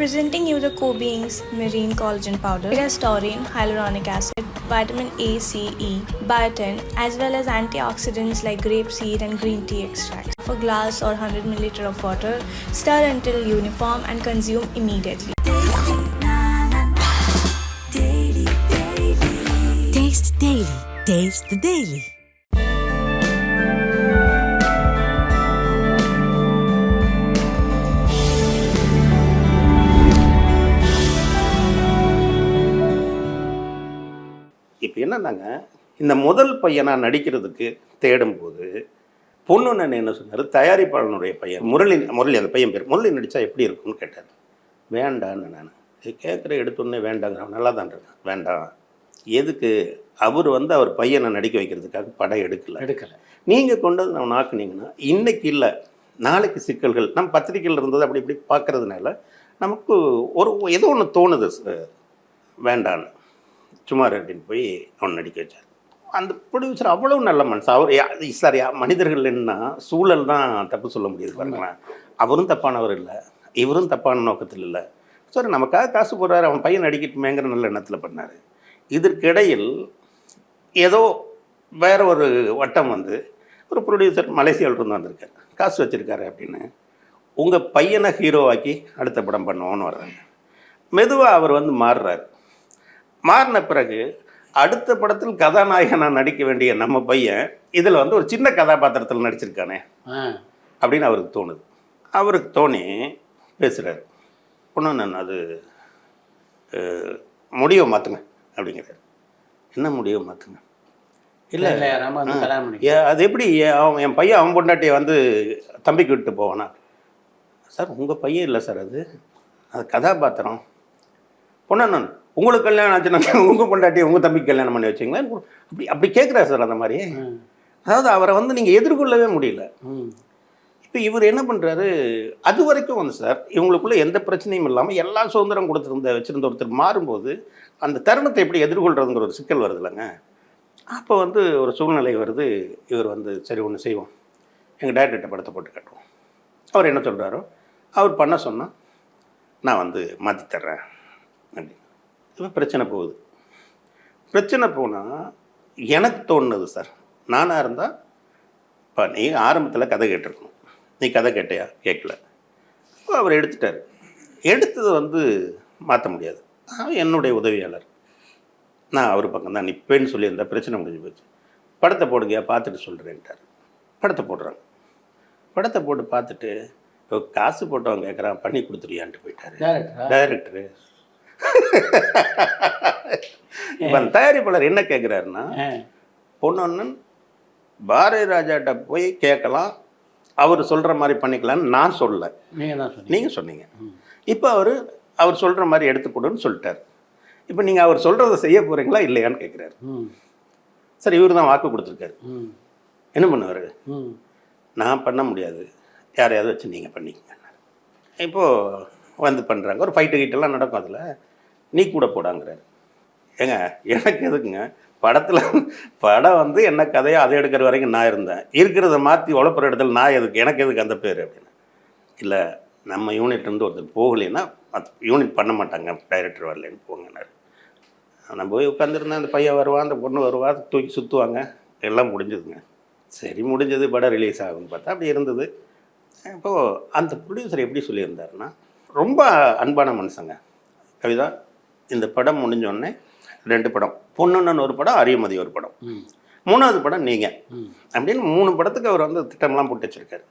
Presenting you the Co-Beings Marine Collagen Powder. It has taurine, hyaluronic acid, vitamin A, C, E, biotin, as well as antioxidants like grapeseed and green tea extracts. For glass or 100 ml of water, stir until uniform and consume immediately. Taste Daily. Taste the Daily. இப்போ என்னன்னாங்க, இந்த முதல் பையனா நடிக்கிறதுக்கு தேடும்போது பொண்ணுன்னு என்ன சொன்னார், தயாரிப்பாளனுடைய பையன் முரளி அந்த பையன் பேர் முரளி நடித்தா எப்படி இருக்கும்னு கேட்டார். வேண்டான்னு நான் கேட்குற எடுத்தோடனே வேண்டாங்கிறவன் நல்லா தான் இருக்கான். வேண்டாம் எதுக்கு, அவர் அவர் பையனை நடிக்க வைக்கிறதுக்காக படம் எடுக்கலை. நீங்கள் கொண்டு வந்து நம்ம நாக்குனீங்கன்னா இன்றைக்கி இல்லை நாளைக்கு சிக்கல்கள் நம்ம பத்திரிக்கையில் இருந்தது அப்படி இப்படி பார்க்குறதுனால நமக்கு ஏதோ ஒன்று தோணுது வேண்டான்னு. சும்மா அப்படின்னு போய் அவன் நடிக்க வச்சார். அந்த ப்ரொடியூசர் அவ்வளோ நல்ல மனுஷன். அவர் சார் மனிதர்கள் என்ன சூழல் தான் தப்பு சொல்ல முடியுது பாருங்களேன். அவரும் தப்பானவர் இல்லை, இவரும் தப்பான நோக்கத்தில் இல்லை. சார் நமக்காக காசு போடுறாரு, அவன் பையன் நடிக்கட்டுமேங்கிற நல்ல எண்ணத்தில் பண்ணார். இதற்கிடையில் ஏதோ வேறு ஒரு வட்டம் ஒரு ப்ரொடியூசர் மலேசியாவிலிருந்து வந்திருக்காரு, காசு வச்சுருக்காரு அப்படின்னு உங்கள் பையனை ஹீரோவாக்கி அடுத்த படம் பண்ணுவோன்னு வர்றாங்க. மெதுவாக அவர் மாறுறாரு. மாறின பிறகு அடுத்த படத்தில் கதாநாயகனாக நடிக்க வேண்டிய நம்ம பையன் இதில் ஒரு சின்ன கதாபாத்திரத்தில் நடிச்சிருக்கானே அப்படின்னு அவருக்கு தோணுது. அவருக்கு தோணி பேசுகிறார், பொண்ணு நான் அது முடிவை மாற்றுங்க அப்படிங்கிறார். என்ன முடிவை மாற்றுங்க? இல்லை அது எப்படி என் பையன் அவன் பொண்டாட்டியை தம்பிக்கு விட்டு போவானா? சார் உங்கள் பையன் இல்லை சார், அது கதாபாத்திரம். பொண்ணு நான் உங்களுக்கு கல்யாணம் ஆச்சுன்னா உங்கள் பொண்டாட்டி உங்கள் தம்பிக்கு கல்யாணம் பண்ணி வச்சிங்களேன் அப்படி கேட்குறாரு சார். அந்த மாதிரி அதாவது அவரை நீங்கள் எதிர்கொள்ளவே முடியல. இப்போ இவர் என்ன பண்ணுறாரு, அது வரைக்கும் சார் இவங்களுக்குள்ளே எந்த பிரச்சனையும் இல்லாமல் எல்லா சுதந்திரம் வச்சுருந்த ஒருத்தர் மாறும்போது அந்த தருணத்தை எப்படி எதிர்கொள்கிறதுங்கிற ஒரு சிக்கல் வருது இல்லைங்க. அப்போ ஒரு சூழ்நிலை வருது. இவர் சரி ஒன்று செய்வோம், எங்கள் டைரக்டர்கிட்ட படத்தை போட்டு காட்டுவோம். அவர் என்ன சொல்கிறாரோ அவர் பண்ண சொன்னால் நான் மாற்றி தர்றேன் அப்படி. இப்போ பிரச்சனை போகுது. பிரச்சனை போனால் எனக்கு தோணுது சார், நானாக இருந்தால் இப்போ நீ ஆரம்பத்தில் கதை கேட்டிருக்கணும், நீ கதை கேட்டையா? கேட்கல. இப்போ அவர் எடுத்துட்டார். எடுத்தது மாற்ற முடியாது. என்னுடைய உதவியாளர் நான் அவர் பக்கம் தான் நிற்பேன்னு சொல்லியிருந்தா பிரச்சனை முடிஞ்சு போச்சு. படத்தை போடுங்க பார்த்துட்டு சொல்கிறேன்ட்டார். படத்தை போடுறாங்க. படத்தை போட்டு பார்த்துட்டு காசு போட்டவங்க கேட்குறான், பண்ணி கொடுத்துருயான்ட்டு போயிட்டார் டைரக்டரு. இப்போ தயாரிப்பாளர் என்ன கேட்குறாருன்னா, பொண்ணு பாரதி ராஜாட்ட போய் கேட்கலாம், அவர் சொல்கிற மாதிரி பண்ணிக்கலான்னு நான் சொல்லலை, நீங்கள் சொன்னீங்க. இப்போ அவர் சொல்கிற மாதிரி எடுத்துக்கொடுன்னு சொல்லிட்டார். இப்போ நீங்கள் அவர் சொல்கிறத செய்ய போகிறீங்களா இல்லையான்னு கேட்குறாரு. சார் இவர் தான் வாக்கு கொடுத்துருக்காரு, என்ன பண்ணுவார்? நான் பண்ண முடியாது, யாரையாவது வச்சு நீங்கள் பண்ணிக்கங்க. இப்போது பண்ணுறாங்க, ஒரு ஃபைட்டு கிட்டெல்லாம் நடக்கும். அதில் நீ கூட போடாங்கிறாரு. ஏங்க எனக்கு எதுக்குங்க, படம் என்ன கதையோ அதை எடுக்கிற வரைக்கும் நான் இருந்தேன், இருக்கிறத மாற்றி உழப்புற இடத்துல நான் எதுக்கு, எனக்கு எதுக்கு அந்த பேர் அப்படின்னு. இல்லை நம்ம யூனிட்லேருந்து ஒருத்தர் போகலைன்னா யூனிட் பண்ண மாட்டாங்க, டைரக்டர் வரலன்னு போங்கன்னாரு. நான் போய் உட்காந்துருந்தேன். அந்த பையன் வருவான், அந்த பொண்ணு வருவா, தூக்கி சுற்றுவாங்க, எல்லாம் முடிஞ்சதுங்க. சரி முடிஞ்சது, படம் ரிலீஸ் ஆகும்னு பார்த்தா அப்படி இருந்தது. இப்போது அந்த ப்ரொடியூசர் எப்படி சொல்லியிருந்தாருன்னா, ரொம்ப அன்பான மனுஷங்க. கவிதா, இந்த படம் முடிஞ்சோடனே 2 படம், பொண்ணுன்னு ஒரு படம், அரியமதி ஒரு படம், 3வது படம் நீங்கள் அப்படின்னு 3 படத்துக்கு அவர் திட்டம்லாம் போட்டு வச்சுருக்காரு.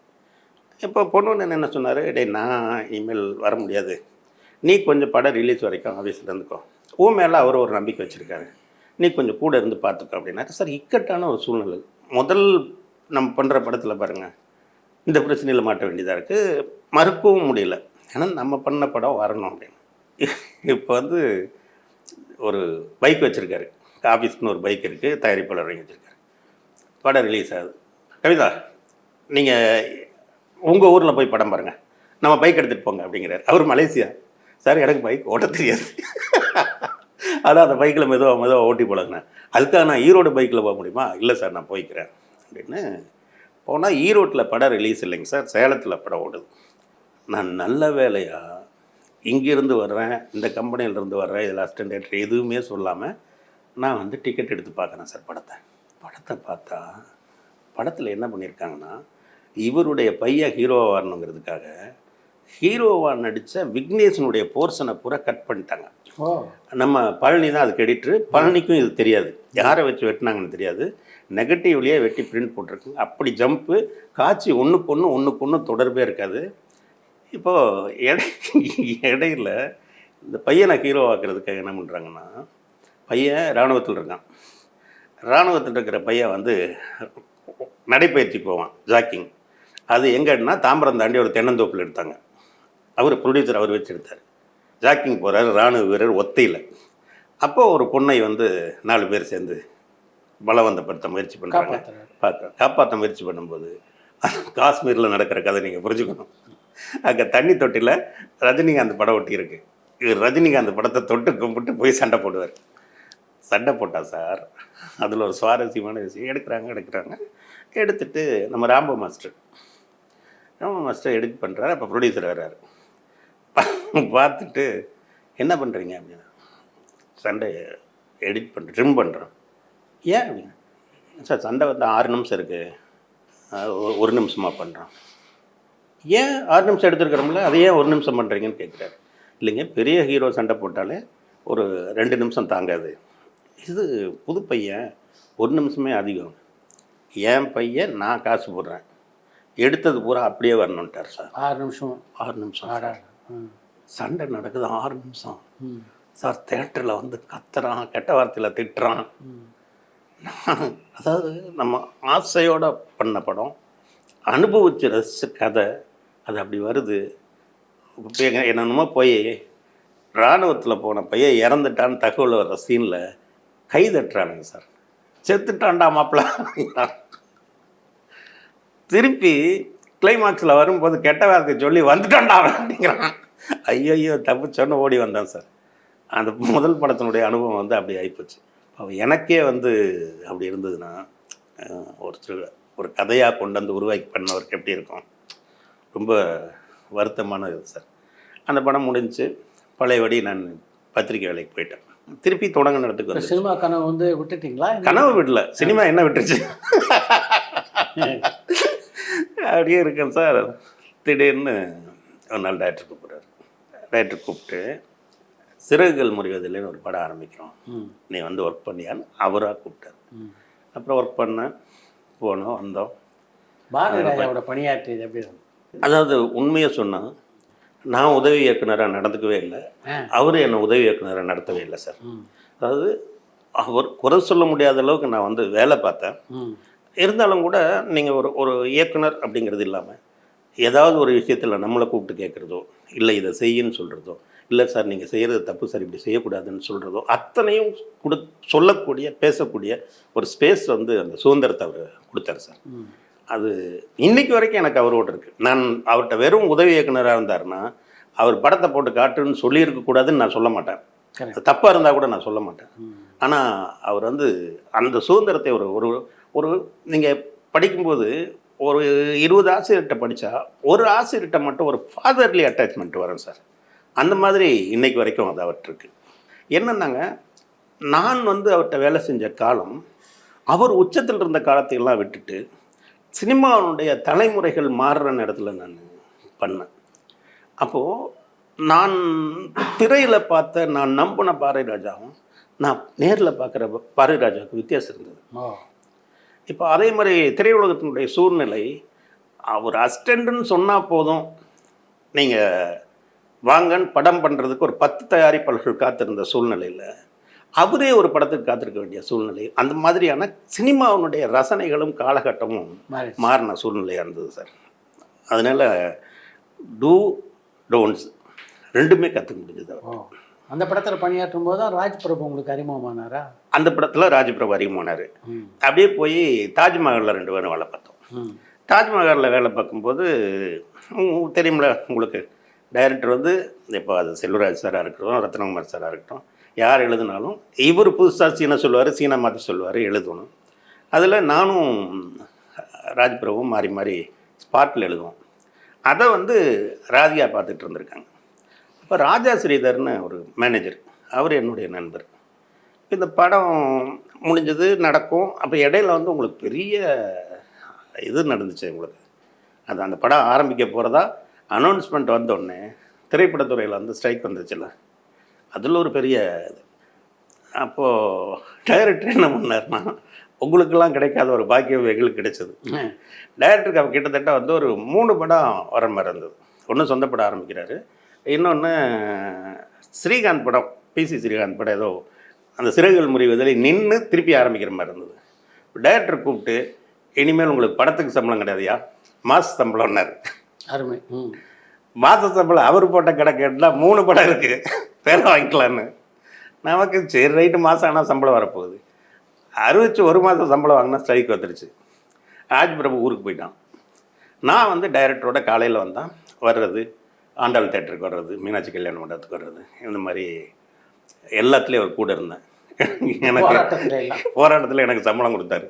இப்போ பொண்ணுன்னு என்ன சொன்னார், டே நான் இனிமேல் வர முடியாது, நீ கொஞ்சம் படம் ரிலீஸ் வரைக்கும் ஆஃபீஸில் இருந்துக்கோ, உன் மேலே அவர் ஒரு நம்பிக்கை வச்சுருக்காரு, நீ கொஞ்சம் கூட இருந்து பார்த்துக்கோ அப்படின்னாரு. சார் இக்கட்டான ஒரு சூழ்நிலை. முதல் நம்ம பண்ணுற படத்தில் பாருங்கள், இந்த பிரச்சனையில் மாட்ட வேண்டியதாக இருக்குது, மறுக்கவும் முடியல, ஏன்னா நம்ம பண்ண படம் வரணும் அப்படின்னு. இப்போ ஒரு பைக் வச்சுருக்காரு, ஆஃபீஸ்க்குன்னு ஒரு பைக் இருக்குது, தயாரிப்பாளர் வாங்கி வச்சுருக்காரு. படம் ரிலீஸ் ஆகுது, கவிதா நீங்கள் உங்கள் ஊரில் போய் படம் பாருங்கள், நம்ம பைக் எடுத்துகிட்டு போங்க அப்படிங்கிறார். அவர் மலேசியா. சார் எனக்கு பைக் ஓட்ட தெரியாது, ஆனால் அந்த பைக்கில் மெதுவாக ஓட்டி போலங்கண்ணா, அதுக்காக நான் ஈரோடு பைக்கில் போக முடியுமா? இல்லை சார் நான் போய்க்கிறேன் அப்படின்னு போனால் ஈரோட்டில் படம் ரிலீஸ் இல்லைங்க சார், சேலத்தில் படம் ஓடுது. நான் நல்ல வேலையாக இங்கேருந்து வர்றேன், இந்த கம்பெனியிலேருந்து வர்றேன், இதில் அசிஸ்டன்ட் டைரக்டர் எதுவுமே சொல்லாமல் நான் வந்து டிக்கெட் எடுத்து பார்க்குறேன் சார் படத்தை. படத்தை பார்த்தா படத்தில் என்ன பண்ணியிருக்காங்கன்னா, இவருடைய பையன் ஹீரோவாக வரணுங்கிறதுக்காக ஹீரோவாக நடித்த விக்னேஷனுடைய போர்ஷனை பூரா கட் பண்ணிட்டாங்க. நம்ம பழனி தான் அதுக்கு எடிட்ரு. பழனிக்கும் இது தெரியாது, யாரை வச்சு வெட்டினாங்கன்னு தெரியாது. நெகட்டிவ்லேயே வெட்டி பிரிண்ட் போட்டிருக்குங்க. அப்படி ஜம்ப்பு காட்சி ஒன்றுக்கு ஒன்று தொடர்பே இருக்காது. இப்போது இடையில இந்த பையனை ஹீரோ ஆக்குறதுக்காக என்ன பண்ணுறாங்கன்னா, பையன் இராணுவத்தில் இருக்கான். இராணுவத்தில் இருக்கிற பையன் வந்து நடைப்பயிற்சி போவான், ஜாக்கிங். அது எங்கன்னா தாம்பரம் தாண்டி ஒரு தென்னந்தோப்பில் எடுத்தாங்க. அவர் ப்ரொடியூசர், அவர் வச்சு எடுத்தார். ஜாக்கிங் போகிறார் இராணுவ வீரர் ஒத்தையில். அப்போது ஒரு பொண்ணை வந்து 4 பேர் சேர்ந்து பலவந்தப்படுத்த முயற்சி பண்ணுறாங்க. காப்பாற்ற முயற்சி பண்ணும்போது காஷ்மீரில் நடக்கிற கதை நீங்கள் புரிஞ்சுக்கணும். அங்கே தண்ணி தொட்டியில் ரஜினிகாந்த் படம் ஒட்டி இருக்கு. இவர் ரஜினிகாந்த் படத்தை தொட்டு கும்பிட்டு போய் சண்டை போடுவார். சண்டை போட்டா சார், அதில் ஒரு சுவாரஸ்யமான விஷயம் எடுக்கிறாங்க. எடுத்துட்டு நம்ம ராம்ப மாஸ்டர் எடிட் பண்ணுறாரு. அப்போ ப்ரொடியூசர் வர்றாரு. பார்த்துட்டு என்ன பண்ணுறீங்க அப்படின்னா, சண்டை எடிட் பண்ணுறேன், ட்ரிம் பண்ணுறோம். ஏன் அப்படின்னா, சார் சண்டை வந்து 6 நிமிஷம் இருக்குது, 1 நிமிஷமாக பண்ணுறோம். ஏன் 6 நிமிஷம் எடுத்துருக்கிறோம்ல, அதை ஏன் 1 நிமிஷம் பண்ணுறீங்கன்னு கேட்குறாரு. இல்லைங்க, பெரிய ஹீரோ சண்டை போட்டாலே ஒரு 2 நிமிஷம் தாங்காது. இது புது பையன் 1 நிமிஷமே அதிகம். என் பையன் நான் காசு போடுறேன், எடுத்தது பூரா அப்படியே வரணுன்ட்டார் சார். 6 நிமிஷம் சண்டை நடக்குது, 6 நிமிஷம் சார். தேட்டரில் வந்து கத்துறான், கெட்ட வார்த்தையில் திட்டுறான். அதாவது நம்ம ஆசையோடு பண்ண படம், அனுபவிச்சு ரசித்த கதை, அது அப்படி வருது. இப்போ என்னென்னமோ போய் இராணுவத்தில் போன பையன் இறந்துட்டான்னு தகவல் வர்ற சீனில் கை தட்டுறானுங்க சார். செத்துட்டான்டா மாப்பிள்ள. திருப்பி கிளைமாக்ஸில் வரும்போது கெட்ட வார்த்தை சொல்லி வந்துட்டான்டா அப்படிங்கிறான். ஐயோ தப்பிச்சோன்னு ஓடி வந்தான் சார். அந்த முதல் படத்தினுடைய அனுபவம் வந்து அப்படி ஆகிப்போச்சு. எனக்கே வந்து அப்படி இருந்ததுன்னா, ஒரு கதையாக கொண்டு வந்து உருவாக்கி பண்ணவருக்கு எப்படி இருக்கும், ரொம்ப வருத்தமான இது சார். அந்த படம் முடிஞ்சு பழையபடி நான் பத்திரிக்கை வேலைக்கு போயிட்டேன். திருப்பி தொடங்க இடத்துக்கு வந்து சினிமா கனவு வந்து விட்டுட்டிங்களா? கனவு விடல, சினிமா என்ன விட்டுருச்சு. அப்படியே இருக்கேன் சார். திடீர்னு ஒரு நாள் டைரக்டர் கூப்பிட்றாரு. டைரக்டர் கூப்பிட்டு, சிறகுகள் முறிவதில்லைன்னு ஒரு படம் ஆரம்பிக்கிறோம், நீ வந்து ஒர்க் பண்ணியான்னு அவராக கூப்பிட்டார். அப்புறம் ஒர்க் பண்ணேன், போனோம் வந்தோம். பாரதிராஜாவோட பணியாற்றியது எப்படி? அதாவது உண்மையை சொன்னால், நான் உதவி இயக்குனராக நடந்துக்கவே இல்லை, அவர் என்னை உதவி இயக்குனராக நடத்தவே இல்லை சார். அதாவது அவர் குறை சொல்ல முடியாத அளவுக்கு நான் வந்து வேலை பார்த்தேன். இருந்தாலும் கூட நீங்கள் ஒரு இயக்குனர் அப்படிங்கிறது இல்லாமல் ஏதாவது ஒரு விஷயத்தில் நம்மளை கூப்பிட்டு கேட்குறதோ, இல்லை இதை செய்யுன்னு சொல்கிறதோ, இல்லை சார் நீங்கள் செய்கிறது தப்பு சார், இப்படி செய்யக்கூடாதுன்னு சொல்கிறதோ, அத்தனையும் சொல்லக்கூடிய பேசக்கூடிய ஒரு ஸ்பேஸ் வந்து அந்த சுதந்திரத்தை அவர் கொடுத்தாரு சார். அது இன்னைக்கு வரைக்கும் எனக்கு அவரோட இருக்குது. நான் அவர்கிட்ட வெறும் உதவி இயக்குனராக இருந்தாருன்னா, அவர் படத்தை போட்டு காட்டுன்னு சொல்லியிருக்கக்கூடாதுன்னு நான் சொல்ல மாட்டேன். தப்பாக இருந்தால் கூட நான் சொல்ல மாட்டேன். ஆனால் அவர் வந்து அந்த சுதந்திரத்தை ஒரு ஒரு நீங்கள் படிக்கும்போது ஒரு 20 ஆசிரியர்கிட்ட படித்தா ஒரு ஆசிரியர்கிட்ட மட்டும் ஒரு ஃபாதர்லி அட்டாச்மெண்ட் வரும் சார். அந்த மாதிரி இன்னைக்கு வரைக்கும் அது அவர்கிட்ட இருக்குது. என்னன்னாங்க, நான் வந்து அவர்கிட்ட வேலை செஞ்ச காலம், அவர் உச்சத்தில் இருந்த காலத்தையெல்லாம் விட்டுட்டு சினிமாவுடைய தலைமுறைகள் மாறுற நேரத்தில் நான் பண்ணேன். அப்போது நான் திரையில் பார்த்த, நான் நம்பின பாரதிராஜாவும் நான் நேரில் பார்க்குற பாரதிராஜாவுக்கு வித்தியாசம் இருந்தது. இப்போ அதே மாதிரி திரையுலகத்தினுடைய சூழ்நிலை, அவர் அசிஸ்டண்ட்டுன்னு சொன்னால் போதும், நீங்கள் வாங்கன்னு படம் பண்ணுறதுக்கு ஒரு 10 தயாரிப்பாளர்கள் காத்திருந்த சூழ்நிலையில் அவரே ஒரு படத்துக்கு காத்திருக்க வேண்டிய சூழ்நிலை, அந்த மாதிரியான சினிமாவினுடைய ரசனைகளும் காலகட்டமும் மாறின சூழ்நிலையாக இருந்தது சார். அதனால் டோன்ட்ஸ் ரெண்டுமே கற்றுக்க முடிஞ்சது. அந்த படத்தில் பணியாற்றும் போது தான் ராஜ்பிரபு உங்களுக்கு அறிமுகமானாரா? அந்த படத்தில் ராஜ்பிரபு அறிமுகமானார். அப்படியே போய் தாஜ்மஹாலில் 2 பேரும் வேலை பார்த்தோம். தாஜ்மஹாலில் வேலை பார்க்கும்போது தெரியுமில்ல உங்களுக்கு, டைரக்டர் வந்து இப்போ அது செல்வராஜ் சாராக இருக்கட்டும், ரத்னகுமார் சாராக இருக்கட்டும், யார் எழுதினாலும் இவர் புதுசாக சீனை சொல்லுவார், சீனை மாற்றி சொல்லுவார், எழுதணும். அதில் நானும் ராஜ்பிரபுவும் மாறி ஸ்பாட்டில் எழுதுவோம். அதை வந்து ராதிகா பார்த்துட்டு இருந்திருக்காங்க. இப்போ ராஜா ஸ்ரீதர்னு ஒரு மேனேஜர், அவர் என்னுடைய நண்பர். இந்த படம் முடிஞ்சது நடக்கும். அப்போ இடையில வந்து உங்களுக்கு பெரிய இது நடந்துச்சு உங்களுக்கு. அது அந்த படம் ஆரம்பிக்க போகிறதா அனௌன்ஸ்மெண்ட் வந்தோடனே திரைப்படத்துறையில் வந்து ஸ்ட்ரைக் வந்துச்சுல்ல, அதில் ஒரு பெரிய இது. அப்போது டைரக்டர் என்ன பண்ணார்னா, உங்களுக்கெல்லாம் கிடைக்காத ஒரு பாக்கியம் எங்களுக்கு கிடைச்சது. டைரக்டருக்கு அவர் கிட்டத்தட்ட வந்து ஒரு 3 படம் வர மாதிரி இருந்தது. ஒன்று சொந்த படம் ஆரம்பிக்கிறாரு, இன்னொன்று ஸ்ரீகாந்த் படம், பிசி ஸ்ரீகாந்த் படம் ஏதோ அந்த சிறகுகள் முறிவதில் நின்று திருப்பி ஆரம்பிக்கிற மாதிரி இருந்தது. டைரக்டர் கூப்பிட்டு, இனிமேல் உங்களுக்கு படத்துக்கு சம்பளம் கிடையாதுயா, மாத சம்பளம்னாரு. அருமை. மாத சம்பளம் அவர் போட்ட கடை கேட்டால் 3 படம் இருக்குது, வேலை வாங்கிக்கலான்னு. நமக்கு சரி ரைட்டு, மாதம் ஆனால் சம்பளம் வரப்போகுது. அறிவிச்சு 1 மாதம் சம்பளம் வாங்கினா ஸ்ட்ரைக் வந்துருச்சு. ராஜ் பிரபு ஊருக்கு போயிட்டான். நான் வந்து டைரக்டரோட காலையில் வந்தேன், வர்றது ஆண்டாள் தேட்டருக்கு வர்றது, மீனாட்சி கல்யாண மண்டபத்துக்கு வர்றது, இந்த மாதிரி எல்லாத்துலேயும் அவர் கூட இருந்தேன். எனக்கு போராட்டத்தில் எனக்கு சம்பளம் கொடுத்தாரு.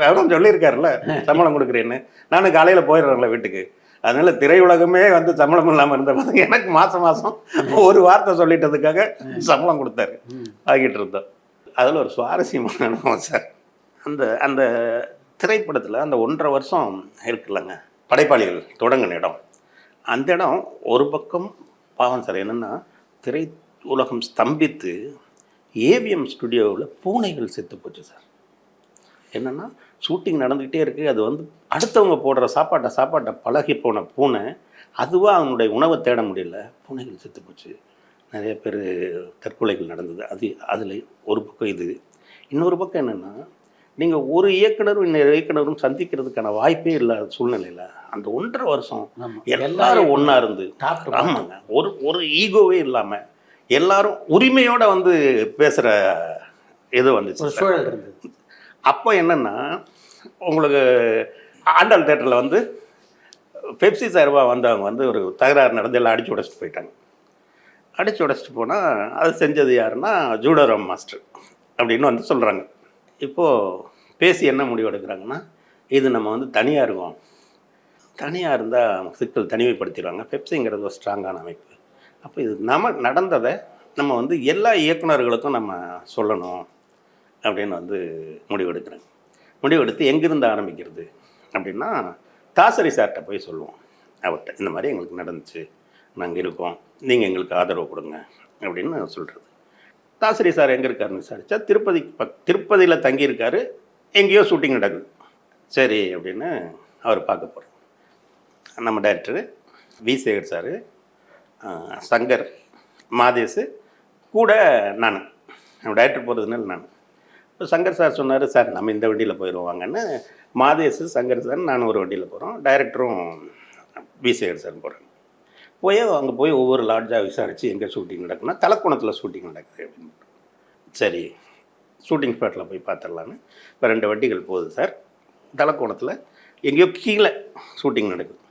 அவரும் சொல்லியிருக்காருல்ல சம்பளம் கொடுக்குறேன்னு. நானும் காலையில் போயிடுறேன்ல வீட்டுக்கு. அதனால திரையுலகமே வந்து சம்பளம் இல்லாமல் இருந்தபோது எனக்கு மாதம் ஒரு வார்த்தை சொல்லிட்டதுக்காக சம்பளம் கொடுத்தாரு, ஆகிட்டு இருந்தோம். அதில் ஒரு சுவாரஸ்யமான அனுபவம் சார். அந்த அந்த திரைப்படத்தில் அந்த 1.5 வருஷம் இருக்குல்லங்க, படைப்பாளிகள் தொடங்கின இடம், அந்த இடம் ஒரு பக்கம் பாவம் சார். என்னென்னா திரை உலகம் ஸ்தம்பித்து ஏவிஎம் ஸ்டுடியோவில் பூனைகள் செத்து போச்சு சார். என்னென்னா ஷூட்டிங் நடந்துக்கிட்டே இருக்குது, அது வந்து அடுத்தவங்க போடுற சாப்பாட்டை பழகி போன பூனை அதுவாக அவனுடைய உணவை தேட முடியல, பூனைகள் செத்து போச்சு. நிறைய பேர் தற்கொலைகள் நடந்தது. அதில் ஒரு பக்கம் இது. இன்னொரு பக்கம் என்னென்னா, நீங்கள் ஒரு இயக்குனரும் இன்னொரு இயக்குனரும் சந்திக்கிறதுக்கான வாய்ப்பே இல்லாத சூழ்நிலையில் அந்த 1.5 வருஷம் எல்லாரும் ஒன்றா இருந்து, ஆமாங்க, ஒரு ஈகோவே இல்லாமல் எல்லாரும் உரிமையோடு வந்து பேசுகிற இது வந்துச்சு. அப்போ என்னென்னா, உங்களுக்கு ஆண்டாள் தேட்டரில் வந்து பெப்சி சார்பாக வந்தவங்க வந்து ஒரு தகராறு நடந்து எல்லாம் அடித்து உடச்சிட்டு போயிட்டாங்க. அடித்து உடச்சிட்டு போனால் அது செஞ்சது யாருன்னா ஜூடோராம் மாஸ்டர் அப்படின்னு வந்து சொல்கிறாங்க. இப்போது பேசி என்ன முடிவு எடுக்கிறாங்கன்னா, இது நம்ம வந்து தனியாக இருக்கோம், தனியாக இருந்தால் சிக்கல் தனிமைப்படுத்திடுவாங்க, பெப்சிங்கிறது ஒரு ஸ்ட்ராங்கான அமைப்பு. அப்போ இது நம்ம நடந்ததை நம்ம வந்து எல்லா இயக்குநர்களுக்கும் நம்ம சொல்லணும் அப்படின்னு வந்து முடிவெடுக்கிறேன். முடிவெடுத்து எங்கேருந்து ஆரம்பிக்கிறது அப்படின்னா, தாசரி சார்கிட்ட போய் சொல்லுவோம். அவர்கிட்ட இந்த மாதிரி எங்களுக்கு நடந்துச்சு, நாங்கள் இருக்கோம், நீங்கள் எங்களுக்கு ஆதரவு கொடுங்க அப்படின்னு சொல்கிறது. தாசரி சார் எங்கே இருக்காருன்னு விசாரித்தா திருப்பதியில் தங்கியிருக்காரு, எங்கேயோ ஷூட்டிங் நடக்குது. சரி அப்படின்னு அவர் பார்க்க போகிறோம். நம்ம director v Sekhar sir, Shankar, Madhesh கூட நான், நம்ம டைரக்டர் போகிறதுனால நான். இப்போ சங்கர் சார் சொன்னார், சார் நம்ம இந்த வண்டியில் போயிடுவாங்கன்னு. மாதேஷ், சங்கர் சார், நான் ஒரு வண்டியில் போகிறோம், டைரக்டரும் வி சேகர் சார் போகிறேன். அங்கே போய் ஒவ்வொரு லாட்ஜாக விசாரித்து எங்கே ஷூட்டிங் நடக்குன்னா, தலக்கோணத்தில் ஷூட்டிங் நடக்குது அப்படின்னு. சரி, ஷூட்டிங் ஸ்பாட்டில் போய் பார்த்துடலான்னு இப்போ 2 வண்டிகள் போகுது சார். தலக்கோணத்தில் எங்கேயோ கீழே ஷூட்டிங் நடக்குது.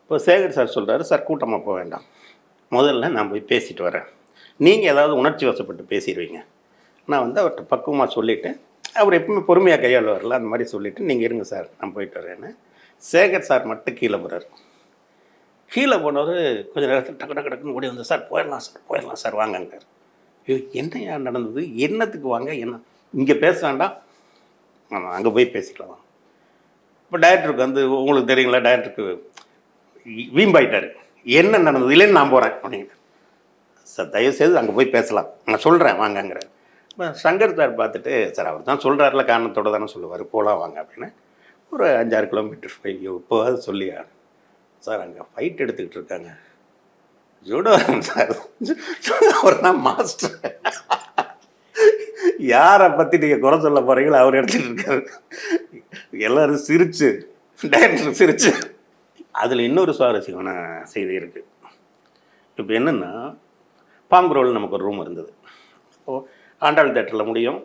இப்போ சேகர் சார் சொல்கிறாரு, சார் கூட்டமாக போக வேண்டாம், முதல்ல நான் போய் பேசிட்டு வரேன், நீங்கள் ஏதாவது உணர்ச்சி வசப்பட்டு பேசிடுவீங்க, நான் வந்து அவர்கிட்ட பக்குவமாக சொல்லிவிட்டு, அவர் எப்பவுமே பொறுமையாக கையாளுவார்ல, அந்த மாதிரி சொல்லிவிட்டு நீங்கள் இருங்க சார் நான் போயிட்டு வரேன்னு. சேகர் சார் மட்டும் கீழே போகிறார். கீழே போனவர் கொஞ்சம் நேரத்தில் டக்கு டக்குன்னு ஓடி வந்து, சார் போயிடலாம் சார் வாங்கங்கிறார். என்னையா நடந்தது, என்னத்துக்கு வாங்க, என்ன இங்கே பேச வேண்டாம், அங்கே போய் பேசிக்கலாம். இப்போ டைரக்டருக்கு வந்து உங்களுக்கு தெரியுங்களா, டைரக்டருக்கு வீம்பாயிட்டார், என்ன நடந்தது இல்லைன்னு நான் போகிறேன் அப்படிங்கிற. சார் தயவுசெய்து அங்கே போய் பேசலாம், நான் சொல்கிறேன் வாங்கங்கிறார். இப்போ சங்கர் சார் பார்த்துட்டு, சார் அவர் தான் சொல்கிறாருல, காரணத்தோடு தானே சொல்லுவார், போகலாம் வாங்க அப்படின்னு. ஒரு 5-6 கிலோமீட்டர் போய் இப்போவாது சொல்லியா, சார் அங்கே ஃபைட் எடுத்துக்கிட்டு இருக்காங்க, ஜூடோ சார், அவர் தான் மாஸ்டர், யாரை பற்றி நீங்கள் குறை சொல்ல போகிறீங்களோ அவர் எடுத்துகிட்டு இருக்காரு. எல்லோரும் சிரிச்சு, டைரக்டர் சிரிச்சு. அதில் இன்னொரு சுவாரஸ்யமான செய்தி இருக்குது. இப்போ என்னென்னா, பாம்க்ரோவில் நமக்கு ஒரு ரூம் இருந்தது. அப்போது ஆண்டாள் தேட்டரில் முடியும்,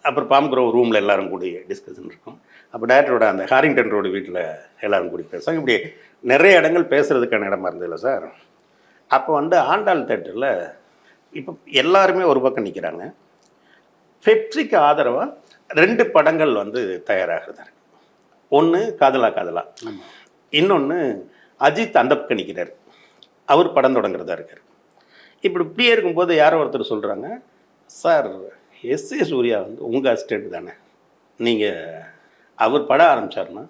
அப்புறம் பாம்க்ரோவ் ரூமில் எல்லோரும் கூடி டிஸ்கஷன் இருக்கும். அப்போ டைரக்டரோட அந்த ஹாரிங்டன் ரோடு வீட்டில் எல்லோரும் கூடி பேசுவாங்க. இப்படி நிறைய இடங்கள் பேசுகிறதுக்கான இடமா இருந்ததில்ல சார். அப்போ வந்து ஆண்டாள் தேட்டரில் இப்போ எல்லாருமே ஒரு பக்கம் நிற்கிறாங்க. பெப்சிக்கு ஆதரவாக 2 படங்கள் வந்து தயாராகிறதா இருக்கு. ஒன்று காதலா காதலா, இன்னொன்று அஜித் அந்த பக்கம் நிற்கிறார், அவர் படம் தொடங்குறதா இருக்கார். இப்படியே இருக்கும்போது யாரோ ஒருத்தர் சொல்கிறாங்க, சார் எஸ்ஏ சூர்யா வந்து உங்கள் அசிஸ்டண்ட் தானே, நீங்கள் அவர் படம் ஆரம்பித்தார்னா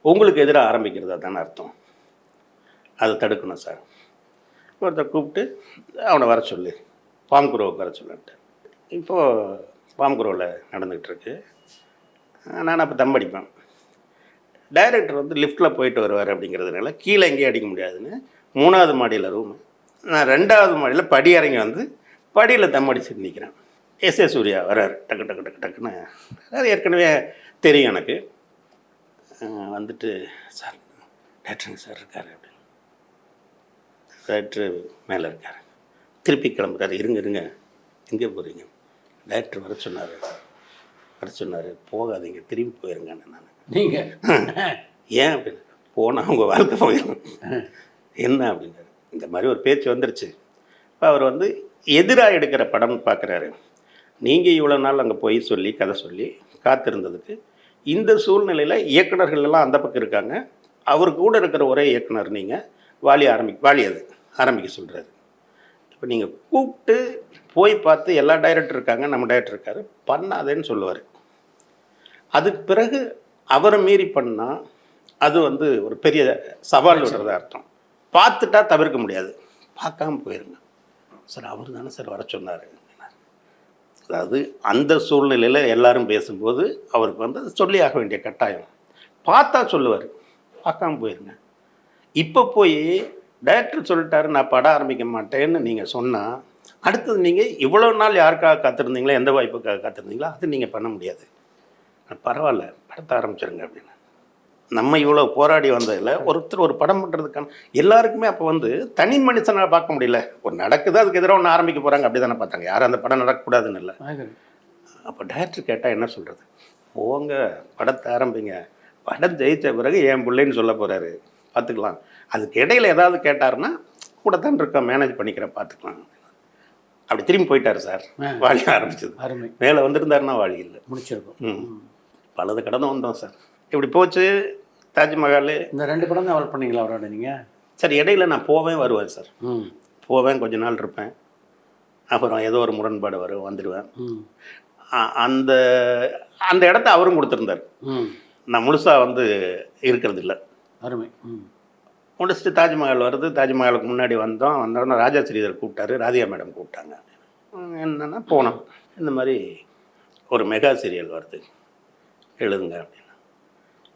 உங்களுக்கு எதிராக ஆரம்பிக்கிறதா தானே அர்த்தம், அதை தடுக்கணும் சார். ஒருத்தர் கூப்பிட்டு அவனை வர சொல்லு, பாம்குரோவுக்கு வர சொல்லிட்டு. இப்போது பாம்குரோவில் நடந்துகிட்ருக்கு. நான் அப்போ தம்படிப்பேன். டைரக்டர் வந்து லிஃப்ட்டில் போயிட்டு வருவார் அப்படிங்கிறதுனால கீழே எங்கேயும் அடிக்க முடியாதுன்னு 3வது மாடியில் ரூமு, நான் 2வது மாடியில் படி இறங்கி வந்து படியில் தம்மடிச்சுட்டு நிற்கிறேன். எஸ்ஏ சூர்யா வர்றார், டக்கு டக்கு டக்கு டக்குன்னு. அது ஏற்கனவே தெரியும் எனக்கு. வந்துட்டு சார் டேரக்டருங்க சார் இருக்கார் அப்படின்னு. டேரக்டர் மேலே இருக்கார். திருப்பி கிளம்புறாரு. இருங்க எங்கே போகிறீங்க? டேரக்டர் வர சொன்னார். போகாதீங்க, திரும்பி போயிருங்கன்னு. நான் நீங்கள் ஏன் அப்படின்னு, போனால் அவங்க வாழ்க்கை போயிடும். என்ன அப்படின்னாரு. இந்த மாதிரி ஒரு பேச்சு வந்துருச்சு. இப்போ அவர் வந்து எதிராக எடுக்கிற படம் பார்க்குறாரு. நீங்கள் இவ்வளோ நாள் அங்கே போய் சொல்லி கதை சொல்லி காத்திருந்ததுக்கு இந்த சூழ்நிலையில் இயக்குநர்கள் எல்லாம் அந்த பக்கம் இருக்காங்க, அவர் கூட இருக்கிற ஒரே இயக்குனர் நீங்கள், வாலி அது ஆரம்பிக்க சொல்கிறாரு. இப்போ நீங்கள் கூப்பிட்டு போய் பார்த்து எல்லா டைரக்டர் இருக்காங்க, நம்ம டைரக்டர் இருக்கார், பண்ணாதேன்னு சொல்லுவார். அதுக்கு பிறகு அவரை மீறி பண்ணால் அது வந்து ஒரு பெரிய சவால் விடுறதா அர்த்தம். பார்த்துட்டா தவிர்க்க முடியாது, பார்க்காம போயிருங்க. சார் அவர் தானே சார் வர சொன்னார். அதாவது அந்த சூழ்நிலையில் எல்லாரும் பேசும்போது அவருக்கு வந்து சொல்லி ஆக வேண்டிய கட்டாயம். பார்த்தா சொல்லுவார், பார்க்காம போயிருங்க. இப்போ போய் டைரக்டர் சொல்லிட்டாரு நான் படம் ஆரம்பிக்க மாட்டேன்னு நீங்கள் சொன்னால், அடுத்தது நீங்கள் இவ்வளோ நாள் யாருக்காக காத்திருந்தீங்களோ, எந்த வாய்ப்புக்காக காத்திருந்தீங்களோ அது நீங்கள் பண்ண முடியாது. பரவாயில்ல, படத்தை ஆரம்பிச்சிருங்க அப்படின்னு. நம்ம இவ்வளோ போராடி வந்ததில் ஒருத்தர் ஒரு படம் பண்ணுறதுக்கான எல்லாருக்குமே அப்போ வந்து தனி மனுஷனாக பார்க்க முடியல. ஒரு நடக்குது, அதுக்கு எதிராக ஒன்று ஆரம்பிக்க போகிறாங்க, அப்படி தானே பார்த்தாங்க. யாரும் அந்த படம் நடக்கக்கூடாதுன்னு இல்லை. அப்போ டைரக்டர் கேட்டால் என்ன சொல்கிறது? போங்க, படத்தை ஆரம்பிங்க, படம் ஜெயித்த பிறகு என் பிள்ளைன்னு சொல்ல போகிறாரு, பார்த்துக்கலாம். அதுக்கு இடையில் ஏதாவது கேட்டாருன்னா கூட தான் இருக்கா, மேனேஜ் பண்ணிக்கிறேன், பார்த்துக்கலாம். அப்படி திரும்பி போயிட்டார் சார். வாலி ஆரம்பிச்சது. மேலே வந்துருந்தாருன்னா வாலி இல்லை, முடிச்சிருக்கோம். பலது கடந்து வந்தோம் சார். இப்படி போச்சு. தாஜ்மஹால் இந்த 2 படம் தான் ஒர்க் பண்ணிங்களா அவரோட நீங்கள்? சார் இடையில நான் வருவேன் சார். போவேன், கொஞ்ச நாள் இருப்பேன், அப்புறம் ஏதோ ஒரு முரண்பாடு வரும், வந்துடுவேன். அந்த அந்த இடத்த அவரும் கொடுத்துருந்தார். நான் முழுசாக வந்து இருக்கிறது இல்லை. அருமை. முடிச்சுட்டு தாஜ்மஹால் வருது. தாஜ்மஹாலுக்கு முன்னாடி வந்தோடனே ராஜா ஸ்ரீதர் கூப்பிட்டாரு, ராதிகா மேடம் கூப்பிட்டாங்க. என்னென்னா போனோம். இந்த மாதிரி ஒரு மெகா சீரியல் வருது, எழுதுங்க அப்படின்னு.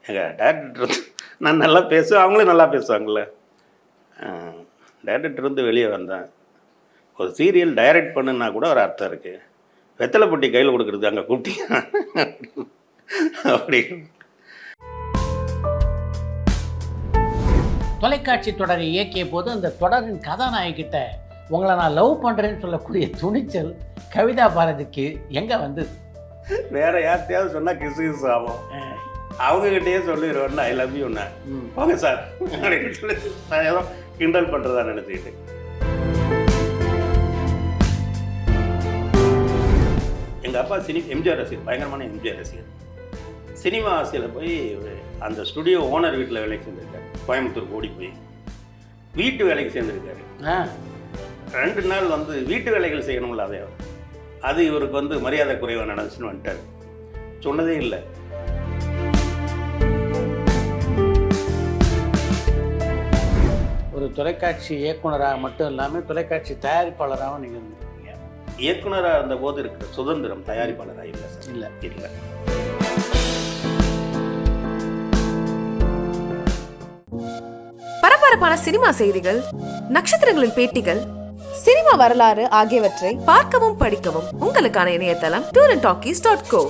எங்கள் டேரக்டர் நான் நல்லா பேசுவேன், அவங்களும் நல்லா பேசுவாங்கள்ல. டேரக்டர் வந்து வெளியே வந்தேன். ஒரு சீரியல் டைரக்ட் பண்ணுன்னா கூட ஒரு அர்த்தம் இருக்குது, வெத்தலை பொட்டி கையில் கொடுக்குறது அங்கே கூப்பிட்டீங்க அப்படி. தொலைக்காட்சி தொடரை இயக்கிய போது அந்த தொடரின் கதாநாயகிட்ட உங்களை நான் லவ் பண்ணுறேன்னு சொல்லக்கூடிய துணிச்சல் கவிதா பாரதிக்கு எங்கே வந்தது? வேற யார்கிட்டையாவது சொன்னால் கிசு ஆகும், அவங்ககிட்டயே சொல்லிடுவேன் ஐ லவ் யூண்ணா, போங்க சார் அப்படின்னு சொல்லி நான் ஏதோ கிண்டல் பண்ணுறதா நினச்சிக்கிட்டு. எங்கள் அப்பா எம்ஜிஆர் ரசிகர், பயங்கரமான எம்ஜிஆர் ரசிகர். சினிமா ஆசையில் போய் அந்த ஸ்டுடியோ ஓனர் வீட்டில் வேலைக்கு சேர்ந்துருக்காரு. கோயம்புத்தூர் ஓடி போய் வீட்டு வேலைக்கு சேர்ந்துருக்காரு. 2 நாள் வந்து வீட்டு வேலைகள் செய்யணும்ல, அது இவருக்கு வந்து மரியாதை குறைவாக நடந்துச்சுன்னு வந்துட்டார். சொன்னதே இல்லை. ஒரு தொலைக்காட்சி இயக்குனராக மட்டும் இல்லாமல் தொலைக்காட்சி தயாரிப்பாளராகவும் நீங்கள் இருந்திருக்கீங்க. இயக்குனராக இருந்தபோது இருக்கிற சுதந்திரம் தயாரிப்பாளராக இல்லை சார். இல்லை. பரபரப்பான சினிமா செய்திகள், நட்சத்திரங்களின் பேட்டிகள், சினிமா வரலாறு ஆகியவற்றை பார்க்கவும் படிக்கவும் உங்களுக்கான இணையதளம் tourandtalkies.co.